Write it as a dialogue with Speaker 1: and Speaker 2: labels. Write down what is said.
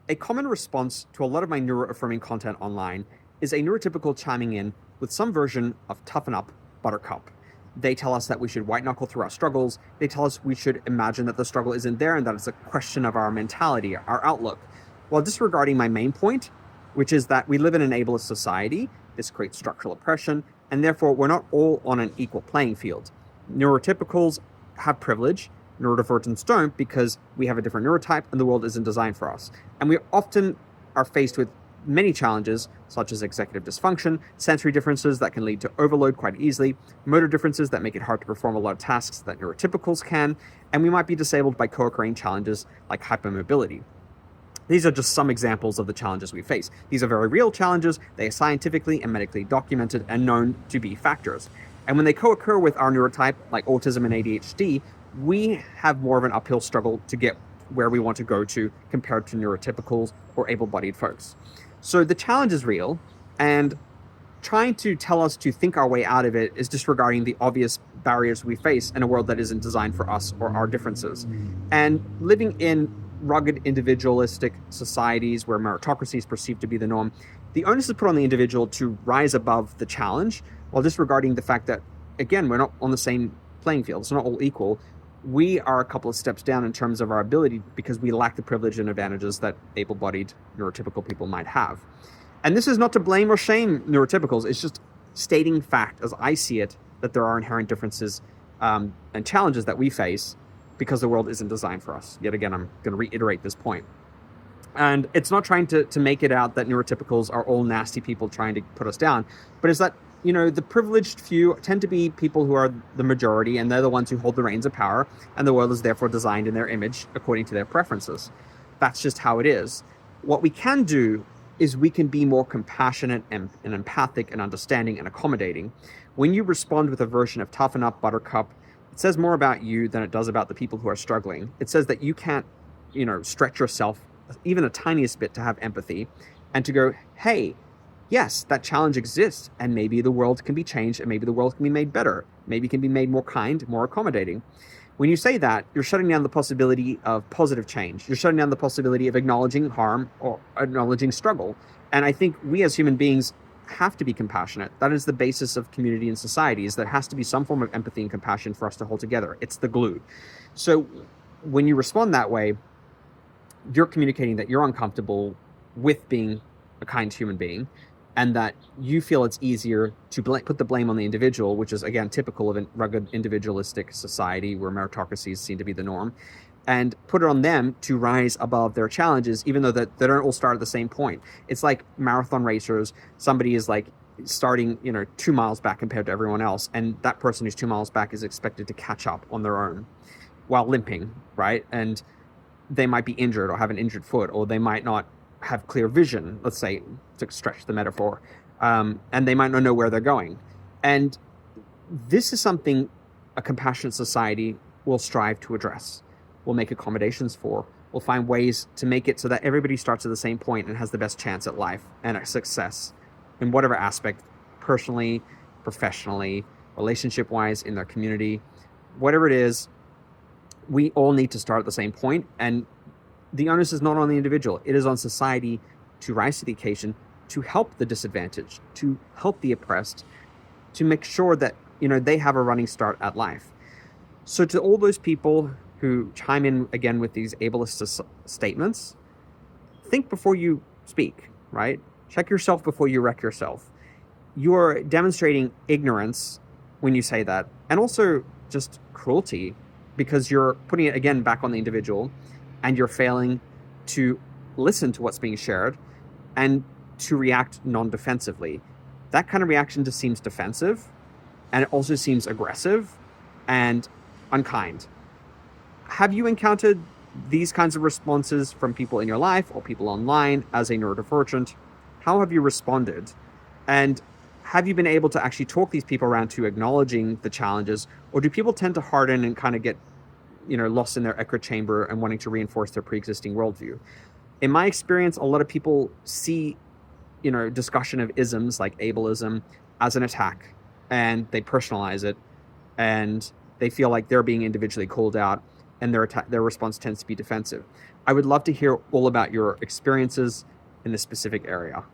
Speaker 1: A common response to a lot of my neuro-affirming content online is a neurotypical chiming in with some version of toughen up, buttercup. They tell us that we should white knuckle through our struggles. They tell us we should imagine that the struggle isn't there and that it's a question of our mentality, our outlook, while disregarding my main point, which is that we live in an ableist society. This creates structural oppression, and therefore we're not all on an equal playing field. Neurotypicals have privilege, neurodivergents don't, because we have a different neurotype and the world isn't designed for us. And we often are faced with many challenges, such as executive dysfunction, sensory differences that can lead to overload quite easily, motor differences that make it hard to perform a lot of tasks that neurotypicals can, and we might be disabled by co-occurring challenges like hypermobility. These are just some examples of the challenges we face. These are very real challenges. They are scientifically and medically documented and known to be factors. And when they co-occur with our neurotype, like autism and ADHD, we have more of an uphill struggle to get where we want to go to compared to neurotypicals or able-bodied folks. So the challenge is real, and trying to tell us to think our way out of it is disregarding the obvious barriers we face in a world that isn't designed for us or our differences. And living in rugged individualistic societies where meritocracy is perceived to be the norm, the onus is put on the individual to rise above the challenge while disregarding the fact that, again, we're not on the same playing field. It's not all equal. We are a couple of steps down in terms of our ability because we lack the privilege and advantages that able-bodied neurotypical people might have. And this is not to blame or shame neurotypicals. It's just stating fact, as I see it, that there are inherent differences and challenges that we face because the world isn't designed for us. Yet again, I'm going to reiterate this point. And it's not trying to make it out that neurotypicals are all nasty people trying to put us down, but it's that, the privileged few tend to be people who are the majority, and they're the ones who hold the reins of power, and the world is therefore designed in their image according to their preferences. That's just how it is. What we can do is we can be more compassionate and empathic and understanding and accommodating. When you respond with a version of toughen up, buttercup, it says more about you than it does about the people who are struggling. It says that you can't, stretch yourself even a tiniest bit to have empathy and to go, hey, yes, that challenge exists, and maybe the world can be changed, and maybe the world can be made better. Maybe it can be made more kind, more accommodating. When you say that, you're shutting down the possibility of positive change. You're shutting down the possibility of acknowledging harm or acknowledging struggle. And I think we as human beings have to be compassionate. That is the basis of community and society, is there has to be some form of empathy and compassion for us to hold together. It's the glue. So when you respond that way, you're communicating that you're uncomfortable with being a kind human being, and that you feel it's easier to put the blame on the individual, which is, again, typical of a rugged individualistic society where meritocracies seem to be the norm, and put it on them to rise above their challenges, even though they don't all start at the same point. It's like marathon racers. Somebody is like starting, 2 miles back compared to everyone else, and that person who's 2 miles back is expected to catch up on their own while limping, right? And they might be injured or have an injured foot, or they might not have clear vision, let's say, to stretch the metaphor, and they might not know where they're going. And this is something a compassionate society will strive to address, will make accommodations for, will find ways to make it so that everybody starts at the same point and has the best chance at life and at success in whatever aspect, personally, professionally, relationship-wise, in their community, whatever it is. We all need to start at the same point, and the onus is not on the individual. It is on society to rise to the occasion, to help the disadvantaged, to help the oppressed, to make sure that, they have a running start at life. So to all those people who chime in again with these ableist statements, think before you speak, right? Check yourself before you wreck yourself. You're demonstrating ignorance when you say that, and also just cruelty, because you're putting it again back on the individual, and you're failing to listen to what's being shared and to react non-defensively. That kind of reaction just seems defensive, and it also seems aggressive and unkind. Have you encountered these kinds of responses from people in your life or people online as a neurodivergent? How have you responded? And have you been able to actually talk these people around to acknowledging the challenges, or do people tend to harden and kind of get lost in their echo chamber and wanting to reinforce their pre-existing worldview? In my experience, a lot of people see, discussion of isms like ableism as an attack, and they personalize it, and they feel like they're being individually called out, and their response tends to be defensive. I would love to hear all about your experiences in this specific area.